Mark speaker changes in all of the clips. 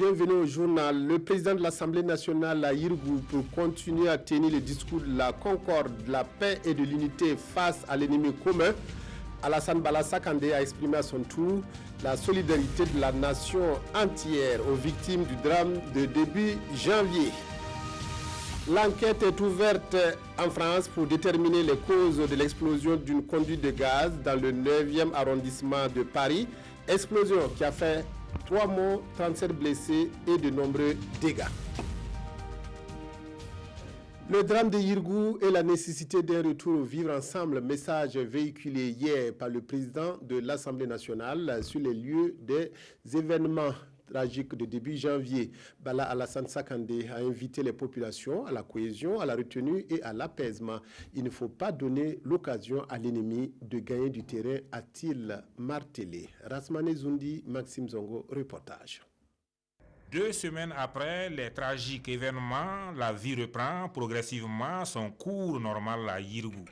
Speaker 1: bienvenue au journal. Le président de l'Assemblée nationale, Yirgou, pour continuer à tenir le discours de la concorde, de la paix et de l'unité face à l'ennemi commun. Alassane Bala Kandé a exprimé à son tour la solidarité de la nation entière aux victimes du drame de début janvier. L'enquête est ouverte en France pour déterminer les causes de l'explosion d'une conduite de gaz dans le 9e arrondissement de Paris. Explosion qui a fait 3 morts, 37 blessés et de nombreux dégâts. Le drame de Yirgou et la nécessité d'un retour au vivre ensemble, message véhiculé hier par le président de l'Assemblée nationale sur les lieux des événements tragiques de début janvier. Bala Alassane Kandé a invité les populations à la cohésion, à la retenue et à l'apaisement. Il ne faut pas donner l'occasion à l'ennemi de gagner du terrain, a-t-il martelé. Rasmane Zoundi, Maxime Zongo, reportage.
Speaker 2: 2 semaines après les tragiques événements, la vie reprend progressivement son cours normal à Yirgou.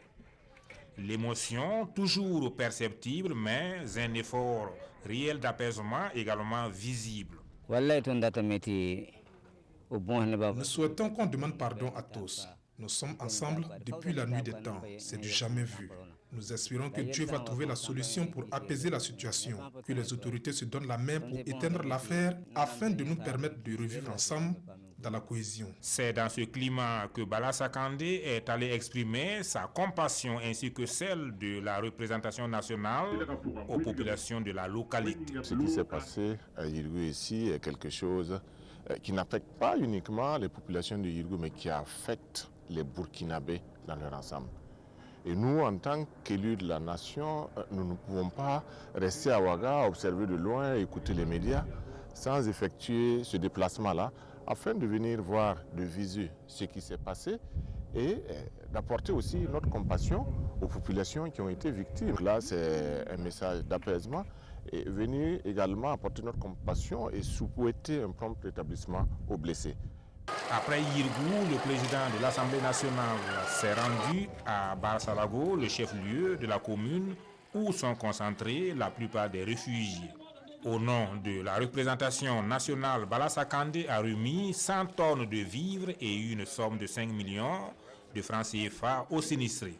Speaker 2: L'émotion, toujours perceptible, mais un effort réel d'apaisement également visible.
Speaker 3: Nous souhaitons qu'on demande pardon à tous. Nous sommes ensemble depuis la nuit des temps. C'est du jamais vu. Nous espérons que Dieu va trouver la solution pour apaiser la situation, que les autorités se donnent la main pour éteindre l'affaire afin de nous permettre de revivre ensemble dans la cohésion.
Speaker 2: C'est dans ce climat que Bala Kandé est allé exprimer sa compassion ainsi que celle de la représentation nationale aux populations de la localité.
Speaker 4: Ce qui s'est passé à Yirgou ici est quelque chose qui n'affecte pas uniquement les populations de Yirgou, mais qui affecte les Burkinabés dans leur ensemble. Et nous, en tant qu'élus de la nation, nous ne pouvons pas rester à Ouaga, observer de loin, écouter les médias, sans effectuer ce déplacement-là, afin de venir voir de visu ce qui s'est passé et d'apporter aussi notre compassion aux populations qui ont été victimes. Là, c'est un message d'apaisement et venir également apporter notre compassion et souhaiter un prompt rétablissement aux blessés.
Speaker 2: Après Yirgou, le président de l'Assemblée nationale s'est rendu à Barsalago, le chef-lieu de la commune, où sont concentrés la plupart des réfugiés. Au nom de la représentation nationale, Bala Kandé a remis 100 tonnes de vivres et une somme de 5 millions de francs CFA aux sinistrés.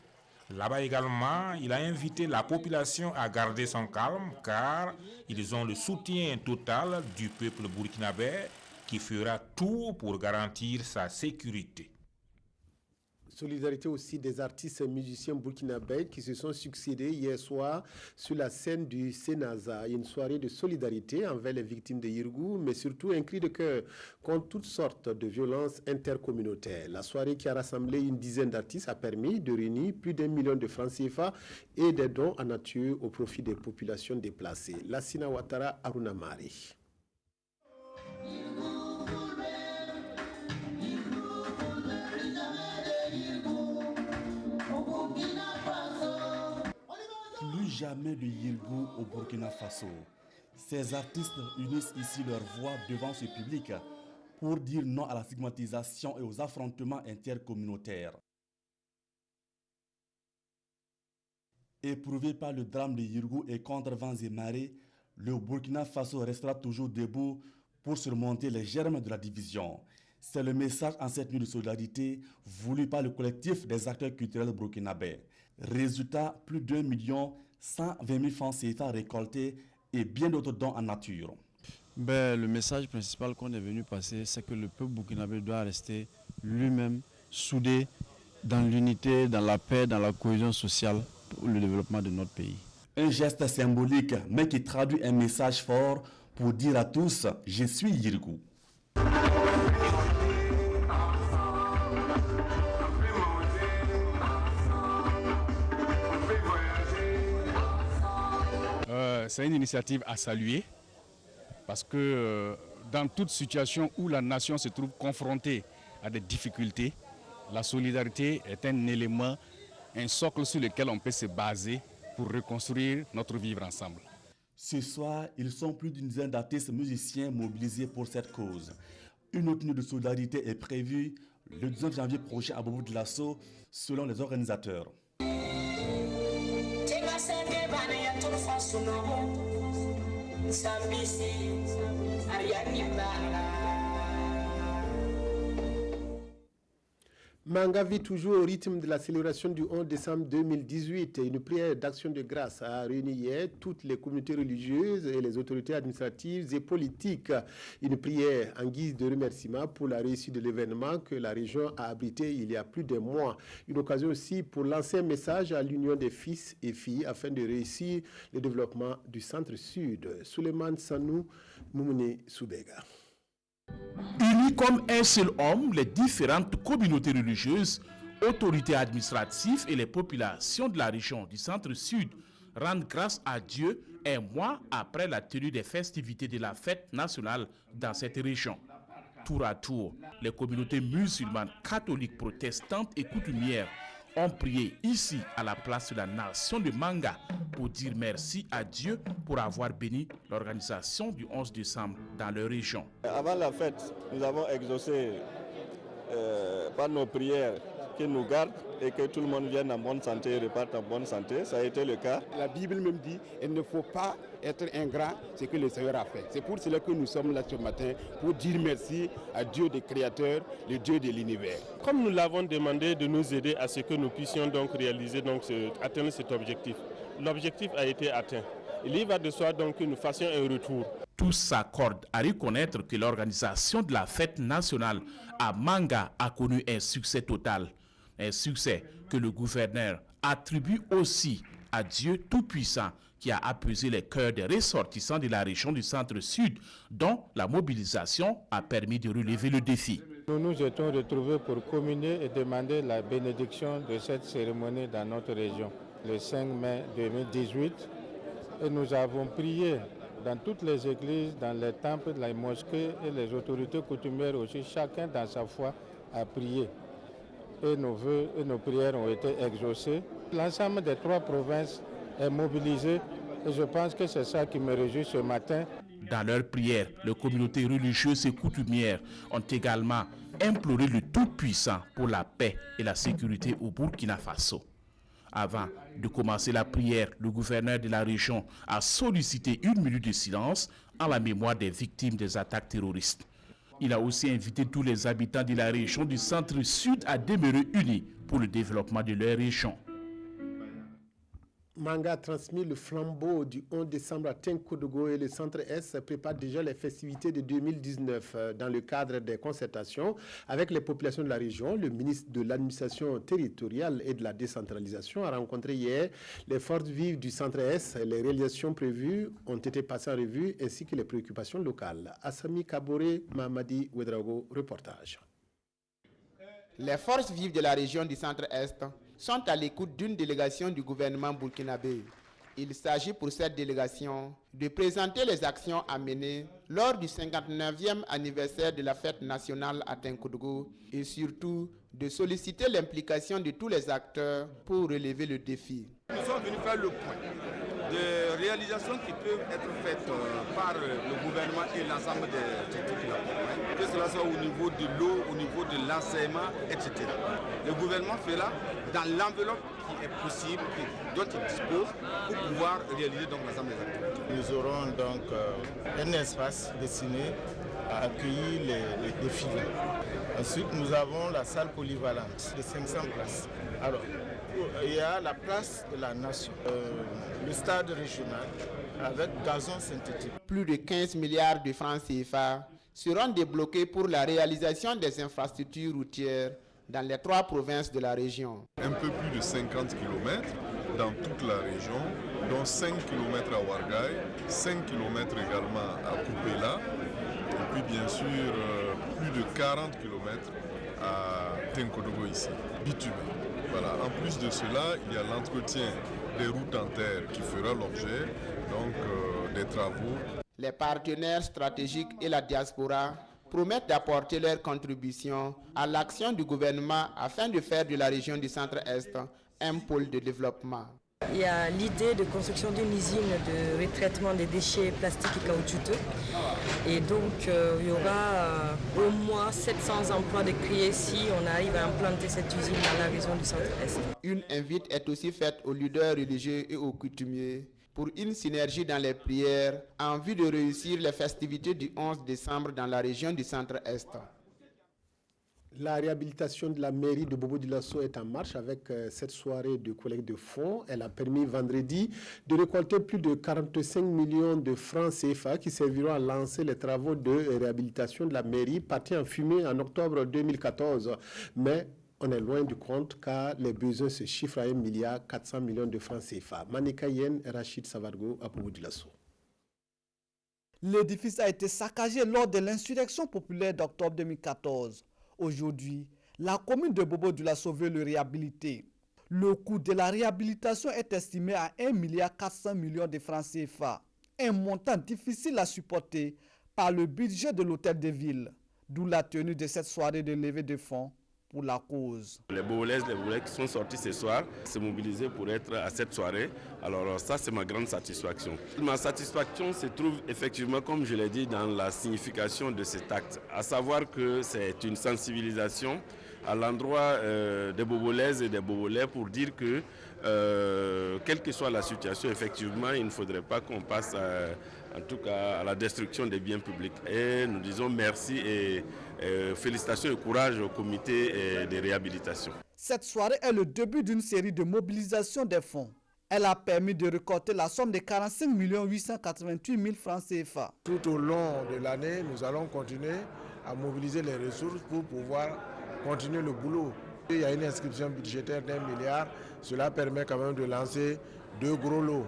Speaker 2: Là-bas également, il a invité la population à garder son calme car ils ont le soutien total du peuple burkinabé qui fera tout pour garantir sa sécurité.
Speaker 1: Solidarité aussi des artistes et musiciens burkinabés qui se sont succédés hier soir sur la scène du Sénaza. Une soirée de solidarité envers les victimes de Yirgou, mais surtout un cri de cœur contre toutes sortes de violences intercommunautaires. La soirée qui a rassemblé une dizaine d'artistes a permis de réunir plus d'1 million de francs CFA et des dons en nature au profit des populations déplacées. Lassina Ouattara, Aruna Mari.
Speaker 5: Plus jamais de Yirgou au Burkina Faso. Ces artistes unissent ici leur voix devant ce public pour dire non à la stigmatisation et aux affrontements intercommunautaires. Éprouvé par le drame de Yirgou et contre vents et marées, le Burkina Faso restera toujours debout pour surmonter les germes de la division. C'est le message en cette nuit de solidarité voulu par le collectif des acteurs culturels burkinabés. Résultat, plus d'1 120 000 francs CFA récoltés et bien d'autres dons en nature.
Speaker 6: Le message principal qu'on est venu passer, c'est que le peuple burkinabé doit rester lui-même soudé dans l'unité, dans la paix, dans la cohésion sociale pour le développement de notre pays.
Speaker 5: Un geste symbolique, mais qui traduit un message fort pour dire à tous « Je suis Yirgou ».
Speaker 7: C'est une initiative à saluer parce que dans toute situation où la nation se trouve confrontée à des difficultés, la solidarité est un élément, un socle sur lequel on peut se baser pour reconstruire notre vivre ensemble.
Speaker 5: Ce soir, ils sont plus d'une dizaine d'artistes musiciens mobilisés pour cette cause. Une autre nuit de solidarité est prévue le 19 janvier prochain à Bobo de Lasso, selon les organisateurs.
Speaker 1: Manga vit toujours au rythme de la célébration du 11 décembre 2018. Une prière d'action de grâce a réuni hier toutes les communautés religieuses et les autorités administratives et politiques. Une prière en guise de remerciement pour la réussite de l'événement que la région a abrité il y a plus d'un mois. Une occasion aussi pour lancer un message à l'union des fils et filles afin de réussir le développement du centre-sud. Souleymane Sanou, Moumouni Soubega.
Speaker 8: Unis comme un seul homme, les différentes communautés religieuses, autorités administratives et les populations de la région du centre-sud rendent grâce à Dieu un mois après la tenue des festivités de la fête nationale dans cette région. Tour à tour, les communautés musulmanes, catholiques, protestantes et coutumières ont prié ici à la place de la nation de Manga pour dire merci à Dieu pour avoir béni l'organisation du 11 décembre dans leur région.
Speaker 9: Avant la fête, nous avons exaucé par nos prières qu'il nous garde et que tout le monde vienne en bonne santé et reparte en bonne santé. Ça a été le cas.
Speaker 10: La Bible même dit qu'il ne faut pas être ingrat, ce que le Seigneur a fait. C'est pour cela que nous sommes là ce matin, pour dire merci à Dieu des créateurs, le Dieu de l'univers.
Speaker 11: Comme nous l'avons demandé de nous aider à ce que nous puissions donc réaliser, atteindre cet objectif. L'objectif a été atteint. Il y va de soi donc que nous fassions un retour.
Speaker 8: Tous s'accordent à reconnaître que l'organisation de la fête nationale à Manga a connu un succès total. Un succès que le gouverneur attribue aussi à Dieu Tout-Puissant qui a apaisé les cœurs des ressortissants de la région du centre-sud dont la mobilisation a permis de relever le défi.
Speaker 12: Nous nous étions retrouvés pour communier et demander la bénédiction de cette cérémonie dans notre région le 5 mai 2018 et nous avons prié dans toutes les églises, dans les temples, les mosquées et les autorités coutumières aussi, chacun dans sa foi a prié. Et nos vœux et nos prières ont été exaucés. L'ensemble des 3 provinces est mobilisé et je pense que c'est ça qui me réjouit ce matin.
Speaker 8: Dans leurs prières, les communautés religieuses et coutumières ont également imploré le Tout-Puissant pour la paix et la sécurité au Burkina Faso. Avant de commencer la prière, le gouverneur de la région a sollicité 1 minute de silence en la mémoire des victimes des attaques terroristes. Il a aussi invité tous les habitants de la région du centre-sud à demeurer unis pour le développement de leur région.
Speaker 1: Manga a transmis le flambeau du 11 décembre à Tenkodogo et le Centre S prépare déjà les festivités de 2019 dans le cadre des concertations avec les populations de la région. Le ministre de l'administration territoriale et de la décentralisation a rencontré hier les forces vives du Centre S. Les réalisations prévues ont été passées en revue ainsi que les préoccupations locales. Assami Kabore, Mamadi Ouedraogo, reportage.
Speaker 10: Les forces vives de la région du Centre-Est sont à l'écoute d'une délégation du gouvernement burkinabé. Il s'agit pour cette délégation de présenter les actions à mener lors du 59e anniversaire de la fête nationale à Tenkodogo et surtout de solliciter l'implication de tous les acteurs pour relever le défi.
Speaker 13: Nous sommes venus faire le point des réalisations qui peuvent être faites par le gouvernement et l'ensemble des structures qui l'accompagnent, que cela soit au niveau de l'eau, au niveau de l'enseignement, etc. Le gouvernement fait là dans l'enveloppe qui est possible, dont il dispose, pour pouvoir réaliser donc l'ensemble des activités.
Speaker 14: Nous aurons donc un espace destiné à accueillir les défilés. Ensuite, nous avons la salle polyvalente de 500 places. Alors, il y a la place de la nation, le stade régional avec gazon synthétique.
Speaker 10: Plus de 15 milliards de francs CFA seront débloqués pour la réalisation des infrastructures routières dans les 3 provinces de la région.
Speaker 15: Un peu plus de 50 km dans toute la région, dont 5 km à Ouarghaï, 5 km également à Koupela, et puis bien sûr plus de 40 km à Tenkodogo ici, bitumé. Voilà. En plus de cela, il y a l'entretien des routes en terre qui fera l'objet des travaux.
Speaker 10: Les partenaires stratégiques et la diaspora promettent d'apporter leur contribution à l'action du gouvernement afin de faire de la région du Centre-Est un pôle de développement.
Speaker 16: Il y a l'idée de construction d'une usine de retraitement des déchets plastiques et caoutchouteux. Et donc, il y aura au moins 700 emplois de créés si on arrive à implanter cette usine dans la région du Centre-Est.
Speaker 10: Une invite est aussi faite aux leaders religieux et aux coutumiers pour une synergie dans les prières en vue de réussir les festivités du 11 décembre dans la région du Centre-Est.
Speaker 1: La réhabilitation de la mairie de Bobo-Dioulasso est en marche avec cette soirée de collecte de fonds. Elle a permis vendredi de récolter plus de 45 millions de francs CFA qui serviront à lancer les travaux de réhabilitation de la mairie partis en fumée en octobre 2014. Mais on est loin du compte car les besoins se chiffrent à 1,4 milliard de francs CFA. Manika Yen et Rachid Savargo à Bobo-Dioulasso.
Speaker 17: L'édifice a été saccagé lors de l'insurrection populaire d'octobre 2014. Aujourd'hui, la commune de Bobo-Dioulasso veut le réhabiliter. Le coût de la réhabilitation est estimé à 1,4 milliard de francs CFA, un montant difficile à supporter par le budget de l'hôtel de ville, d'où la tenue de cette soirée de levée de fonds pour la cause.
Speaker 18: Les Bobolaises qui sont sortis ce soir se mobiliser pour être à cette soirée. Alors ça, c'est ma grande satisfaction. Ma satisfaction se trouve effectivement, comme je l'ai dit, dans la signification de cet acte. À savoir que c'est une sensibilisation à l'endroit des Bobolaises et des Bobolais pour dire que, quelle que soit la situation, effectivement, il ne faudrait pas qu'on passe en tout cas à la destruction des biens publics. Et nous disons merci et félicitations et courage au comité de réhabilitation.
Speaker 17: Cette soirée est le début d'une série de mobilisations des fonds. Elle a permis de récolter la somme de 45 888 000 francs CFA.
Speaker 19: Tout au long de l'année, nous allons continuer à mobiliser les ressources pour pouvoir continuer le boulot. Il y a une inscription budgétaire d'1 milliard. Cela permet quand même de lancer 2 gros lots.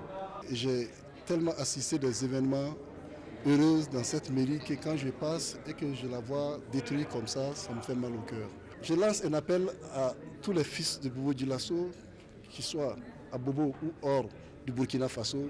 Speaker 20: J'ai tellement assisté des événements heureux dans cette mairie que quand je passe et que je la vois détruite comme ça me fait mal au cœur. Je lance un appel à tous les fils de Bobo-Dioulasso, qu'ils soient à Bobo ou hors du Burkina Faso,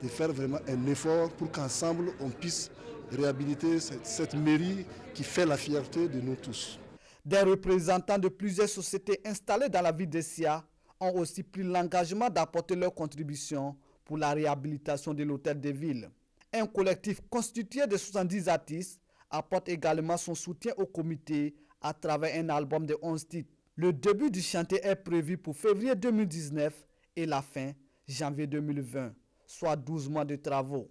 Speaker 20: de faire vraiment un effort pour qu'ensemble on puisse réhabiliter cette mairie qui fait la fierté de nous tous.
Speaker 17: Des représentants de plusieurs sociétés installées dans la ville de Sia ont aussi pris l'engagement d'apporter leur contribution pour la réhabilitation de l'hôtel de ville. Un collectif constitué de 70 artistes apporte également son soutien au comité à travers un album de 11 titres. Le début du chantier est prévu pour février 2019 et la fin janvier 2020, soit 12 mois de travaux.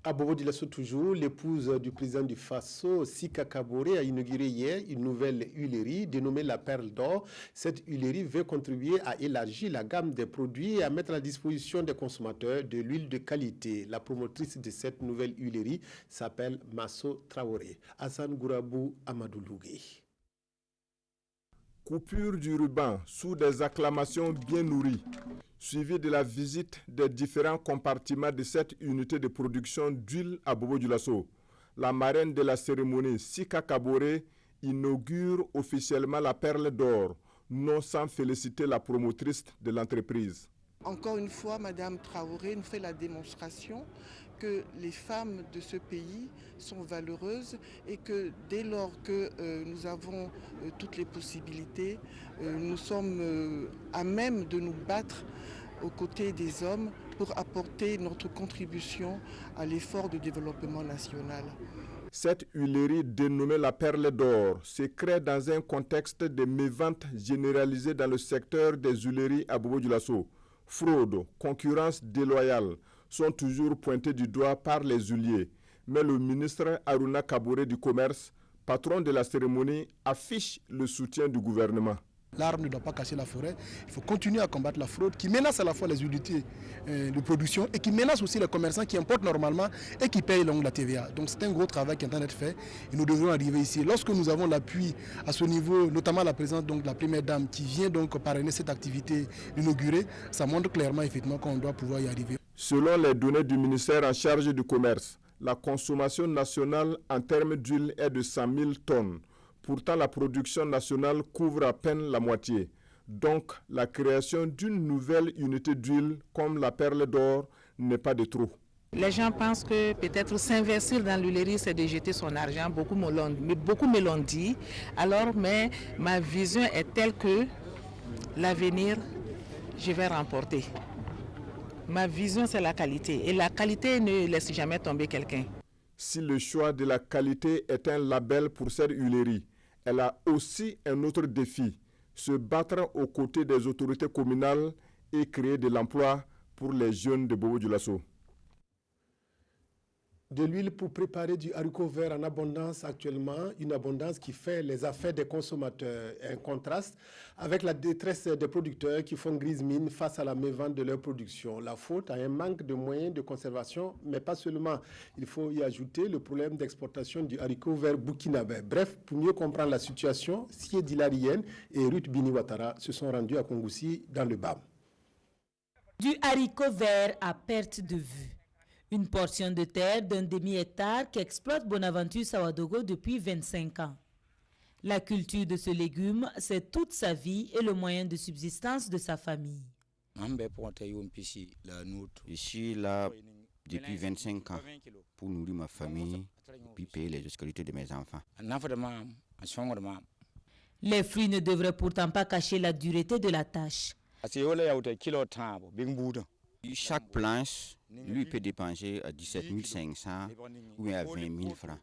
Speaker 1: À Bobo-Dioulasso toujours, l'épouse du président du Faso, Sika Kaboré, a inauguré hier une nouvelle huilerie dénommée la Perle d'Or. Cette huilerie veut contribuer à élargir la gamme des produits et à mettre à la disposition des consommateurs de l'huile de qualité. La promotrice de cette nouvelle huilerie s'appelle Masso Traoré. Hassan Gourabou Amadou Lougué.
Speaker 21: Coupure du ruban sous des acclamations bien nourries, suivi de la visite des différents compartiments de cette unité de production d'huile à Bobo-Dioulasso. La marraine de la cérémonie, Sika Kaboré, inaugure officiellement la Perle d'Or, non sans féliciter la promotrice de l'entreprise.
Speaker 22: Encore une fois, Madame Traoré nous fait la démonstration que les femmes de ce pays sont valeureuses et que dès lors que nous avons toutes les possibilités, nous sommes à même de nous battre aux côtés des hommes pour apporter notre contribution à l'effort de développement national.
Speaker 21: Cette huilerie dénommée la Perle d'Or se crée dans un contexte de mévente généralisée dans le secteur des huileries à Bobo-Dioulasso. Fraude, concurrence déloyale sont toujours pointés du doigt par les huiliers. Mais le ministre Aruna Kaboré du Commerce, patron de la cérémonie, affiche le soutien du gouvernement.
Speaker 23: L'arbre ne doit pas casser la forêt. Il faut continuer à combattre la fraude qui menace à la fois les unités de production et qui menace aussi les commerçants qui importent normalement et qui payent la TVA. Donc c'est un gros travail qui est en train d'être fait et nous devrons arriver ici. Lorsque nous avons l'appui à ce niveau, notamment la présence donc, de la première dame qui vient donc parrainer cette activité inaugurée, ça montre clairement effectivement qu'on doit pouvoir y arriver.
Speaker 21: Selon les données du ministère en charge du commerce, la consommation nationale en termes d'huile est de 100 000 tonnes. Pourtant, la production nationale couvre à peine la moitié. Donc, la création d'une nouvelle unité d'huile comme la Perle d'Or n'est pas de trop.
Speaker 24: Les gens pensent que peut-être s'investir dans l'huilerie, c'est de jeter son argent. Beaucoup me l'ont dit. Alors, mais ma vision est telle que l'avenir, je vais remporter. Ma vision, c'est la qualité. Et la qualité ne laisse jamais tomber quelqu'un.
Speaker 21: Si le choix de la qualité est un label pour cette huilerie, elle a aussi un autre défi, se battre aux côtés des autorités communales et créer de l'emploi pour les jeunes de Bobo-Dioulasso.
Speaker 1: De l'huile pour préparer du haricot vert en abondance actuellement, une abondance qui fait les affaires des consommateurs. Un contraste avec la détresse des producteurs qui font grise mine face à la mévente de leur production. La faute à un manque de moyens de conservation, mais pas seulement. Il faut y ajouter le problème d'exportation du haricot vert burkinabé. Bref, pour mieux comprendre la situation, Siedi Larienne et Ruth Bini Ouattara se sont rendus à Kongoussi dans le BAM.
Speaker 2: Du haricot vert à perte de vue. Une portion de terre d'un demi-hectare qu'exploite Bonaventure Sawadogo depuis 25 ans. La culture de ce légume, c'est toute sa vie et le moyen de subsistance de sa famille.
Speaker 3: Je suis là depuis 25 ans pour nourrir ma famille et puis payer les scolarités de mes enfants.
Speaker 2: Les fruits ne devraient pourtant pas cacher la dureté de la tâche.
Speaker 3: Chaque planche, lui, peut dépenser à 17 500 ou à 20 000 francs.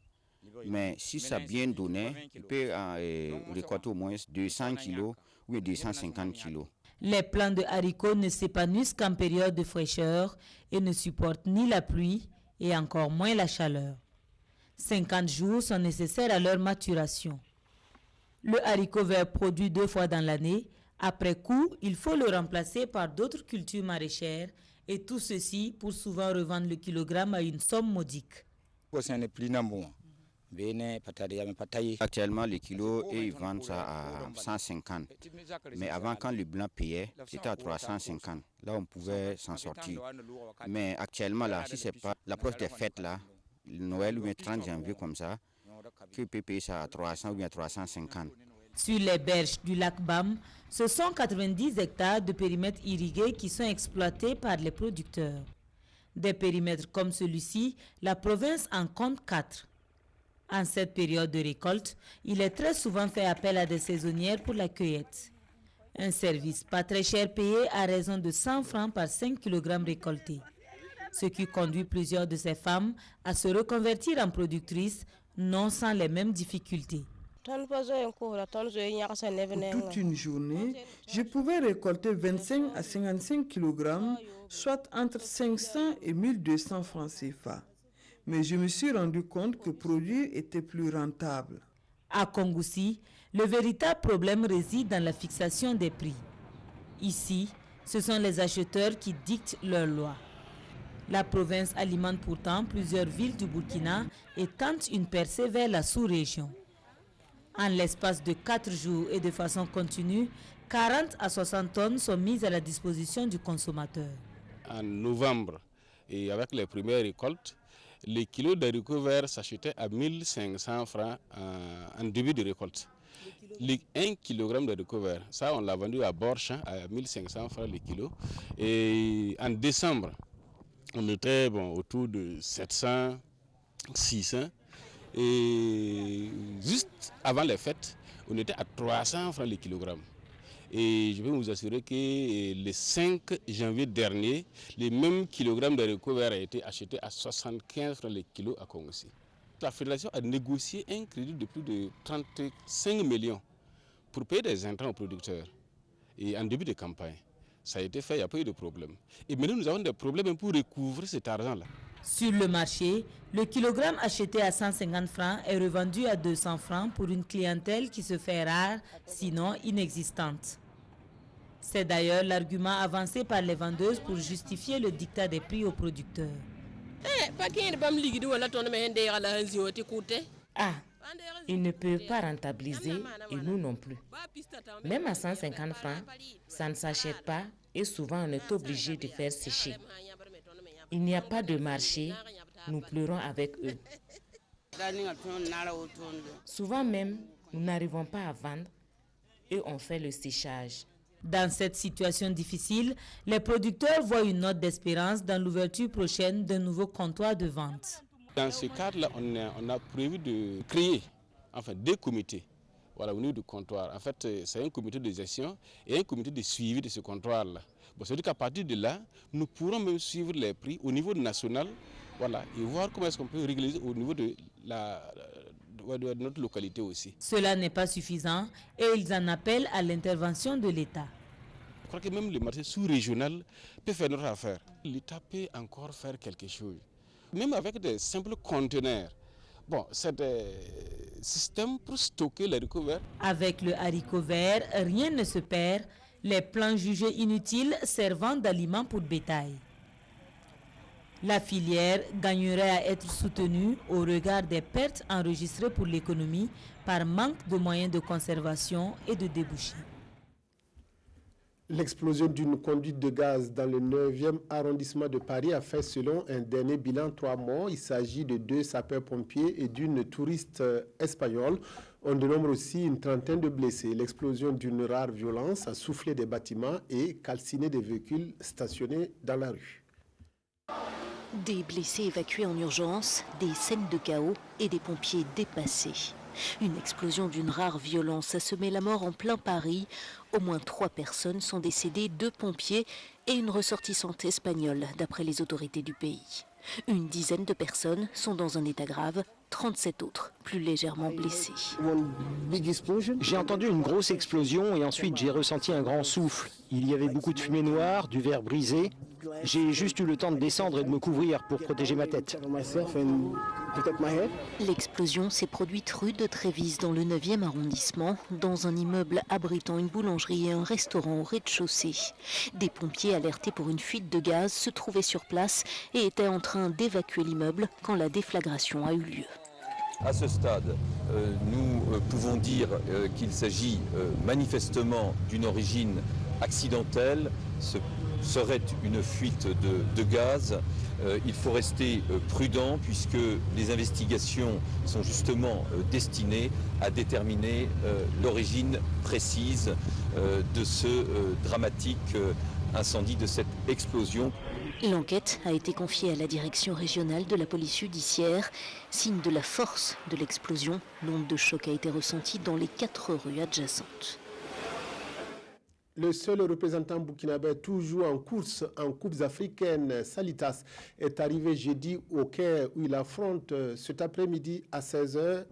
Speaker 3: Mais si ça a bien donné, il peut récolter au moins 200 kilos ou 250 kilos.
Speaker 2: Les plants de haricots ne s'épanouissent qu'en période de fraîcheur et ne supportent ni la pluie et encore moins la chaleur. 50 jours sont nécessaires à leur maturation. Le haricot vert produit 2 fois dans l'année. Après coup, il faut le remplacer par d'autres cultures maraîchères et tout ceci pour souvent revendre le kilogramme à une somme modique.
Speaker 3: Actuellement, le kilo, ils vendent ça à 150. Mais avant, quand le blanc payait, c'était à 350. Là, on pouvait s'en sortir. Mais actuellement, là, si ce n'est pas l'approche des fêtes, là, Noël ou le 30 janvier comme ça, tu peux payer ça à 300 ou bien 350.
Speaker 2: Sur les berges du lac Bam, ce sont 90 hectares de périmètres irrigués qui sont exploités par les producteurs. Des périmètres comme celui-ci, la province en compte 4. En cette période de récolte, il est très souvent fait appel à des saisonnières pour la cueillette. Un service pas très cher payé à raison de 100 francs par 5 kg récoltés. Ce qui conduit plusieurs de ces femmes à se reconvertir en productrices, non sans les mêmes difficultés.
Speaker 4: Toute une journée, je pouvais récolter 25 à 55 kg, soit entre 500 et 1200 francs CFA. Mais je me suis rendu compte que produire était plus rentable.
Speaker 2: À Kongoussi, le véritable problème réside dans la fixation des prix. Ici, ce sont les acheteurs qui dictent leurs lois. La province alimente pourtant plusieurs villes du Burkina et tente une percée vers la sous-région. En l'espace de 4 jours et de façon continue, 40 à 60 tonnes sont mises à la disposition du consommateur.
Speaker 7: En novembre, et avec les premières récoltes, les kilos d'haricots verts s'achetaient à 1500 francs en début de récolte. 1 kg d'haricots verts, ça on l'a vendu à Borchamp à 1500 francs le kilo. Et en décembre, on était autour de 700, 600. Et juste avant les fêtes, on était à 300 francs le kilogramme. Et je peux vous assurer que le 5 janvier dernier, les mêmes kilogrammes d'haricots verts ont été achetés à 75 francs le kilo à Kongoussi. La fédération a négocié un crédit de plus de 35 millions pour payer des intrants aux producteurs. Et en début de campagne, ça a été fait, il n'y a pas eu de problème. Et maintenant, nous avons des problèmes pour recouvrer cet argent-là.
Speaker 2: Sur le marché, le kilogramme acheté à 150 francs est revendu à 200 francs pour une clientèle qui se fait rare, sinon inexistante. C'est d'ailleurs l'argument avancé par les vendeuses pour justifier le dictat des prix aux producteurs.
Speaker 6: Ah, ils ne peuvent pas rentabiliser et nous non plus. Même à 150 francs, ça ne s'achète pas et souvent on est obligé de faire sécher. Il n'y a pas de marché, nous pleurons avec eux. Souvent même, nous n'arrivons pas à vendre et on fait le séchage.
Speaker 2: Dans cette situation difficile, les producteurs voient une note d'espérance dans l'ouverture prochaine d'un nouveau comptoir de vente.
Speaker 7: Dans ce cadre-là, on a prévu de créer des comités au niveau du comptoir. En fait, c'est un comité de gestion et un comité de suivi de ce comptoir-là. C'est-à-dire qu'à partir de là, nous pourrons même suivre les prix au niveau national et voir comment est-ce qu'on peut régler au niveau de notre localité aussi.
Speaker 2: Cela n'est pas suffisant et ils en appellent à l'intervention de l'État.
Speaker 5: crois que même le marché sous-régional peut faire notre affaire. L'État peut encore faire quelque chose. Même avec des simples conteneurs. Bon, c'est un système pour stocker les haricots verts.
Speaker 2: Avec le haricot vert, rien ne se perd, les plants jugés inutiles servant d'aliments pour bétail. La filière gagnerait à être soutenue au regard des pertes enregistrées pour l'économie par manque de moyens de conservation et de débouchés.
Speaker 1: L'explosion d'une conduite de gaz dans le 9e arrondissement de Paris a fait, selon un dernier bilan, 3 morts. Il s'agit de 2 sapeurs-pompiers et d'une touriste espagnole. On dénombre aussi une trentaine de blessés. L'explosion d'une rare violence a soufflé des bâtiments et calciné des véhicules stationnés dans la rue.
Speaker 9: Des blessés évacués en urgence, des scènes de chaos et des pompiers dépassés. Une explosion d'une rare violence a semé la mort en plein Paris. Au moins 3 personnes sont décédées, 2 pompiers et une ressortissante espagnole, d'après les autorités du pays. Une dizaine de personnes sont dans un état grave, 37 autres plus légèrement blessés.
Speaker 11: J'ai entendu une grosse explosion et ensuite j'ai ressenti un grand souffle. Il y avait beaucoup de fumée noire, du verre brisé. J'ai juste eu le temps de descendre et de me couvrir pour protéger ma tête.
Speaker 9: L'explosion s'est produite rue de Trévise dans le 9e arrondissement, dans un immeuble abritant une boulangerie et un restaurant au rez-de-chaussée. Des pompiers alertés pour une fuite de gaz se trouvaient sur place et étaient en train d'évacuer l'immeuble quand la déflagration a eu lieu.
Speaker 12: À ce stade, nous pouvons dire qu'il s'agit manifestement d'une origine accidentelle. Ce serait une fuite de gaz. Il faut rester prudent puisque les investigations sont justement destinées à déterminer l'origine précise de ce dramatique incendie, de cette explosion.
Speaker 9: L'enquête a été confiée à la direction régionale de la police judiciaire. Signe de la force de l'explosion, l'onde de choc a été ressentie dans les 4 rues adjacentes.
Speaker 1: Le seul représentant burkinabé toujours en course en Coupes africaines, Salitas, est arrivé jeudi au Caire où il affronte cet après-midi à 16h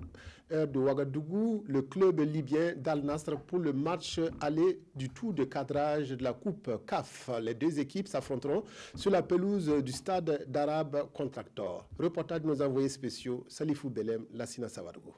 Speaker 1: heure de Ouagadougou le club libyen d'Al Nasr pour le match aller du tour de cadrage de la Coupe CAF. Les 2 équipes s'affronteront sur la pelouse du stade d'Arabe Contractor. Reportage de nos envoyés spéciaux, Salifou Belem, Lassina Savargo.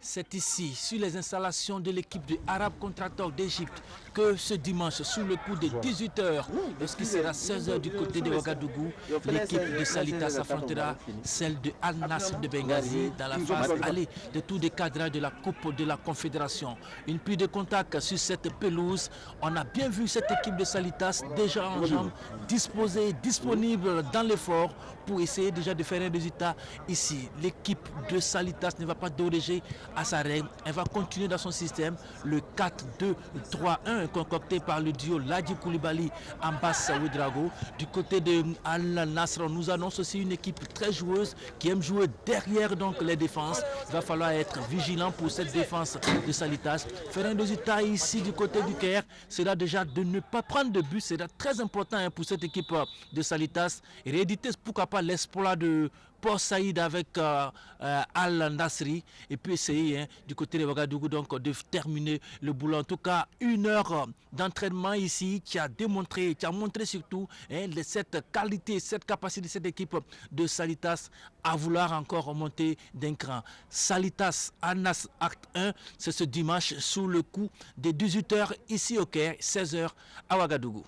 Speaker 25: C'est ici, sur les installations de l'équipe de Arabe Contractor d'Égypte, que ce dimanche, sous le coup de 18h, lorsqu'il sera 16h du côté de Ouagadougou, l'équipe de Salitas affrontera celle de Al Nasr de Benghazi dans la phase aller de tour de cadrage de la Coupe de la Confédération. Une pluie de contact sur cette pelouse. On a bien vu cette équipe de Salitas déjà en jambes, disposée, disponible dans l'effort pour essayer déjà de faire un résultat ici. L'équipe de Salitas ne va pas déroger à sa règle. Elle va continuer dans son système, le 4-2-3-1 concocté par le duo Ladji Koulibaly, Abbas Ouedraogo. Du côté de Al Nasr, on nous annonce aussi une équipe très joueuse qui aime jouer derrière donc les défenses. Il va falloir être vigilant pour cette défense de Salitas. Faire un résultat ici du côté du Caire, c'est là déjà de ne pas prendre de but. C'est très important pour cette équipe de Salitas. Et rééditer pourquoi pas l'exploit de Port Saïd avec Al Nasri et puis essayer du côté de Ouagadougou donc de terminer le boulot. En tout cas, 1 heure d'entraînement ici qui a montré surtout cette qualité, cette capacité de cette équipe de Salitas à vouloir encore remonter d'un cran. Salitas Al Nasr acte 1, c'est ce dimanche sous le coup des 18h ici au Caire, 16h à Ouagadougou.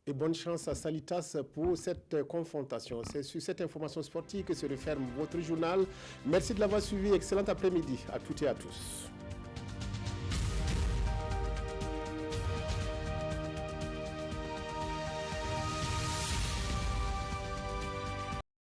Speaker 1: Et bonne chance à Salitas pour cette confrontation. C'est sur cette information sportive que se referme votre journal. Merci de l'avoir suivi. Excellent après-midi à toutes et à tous.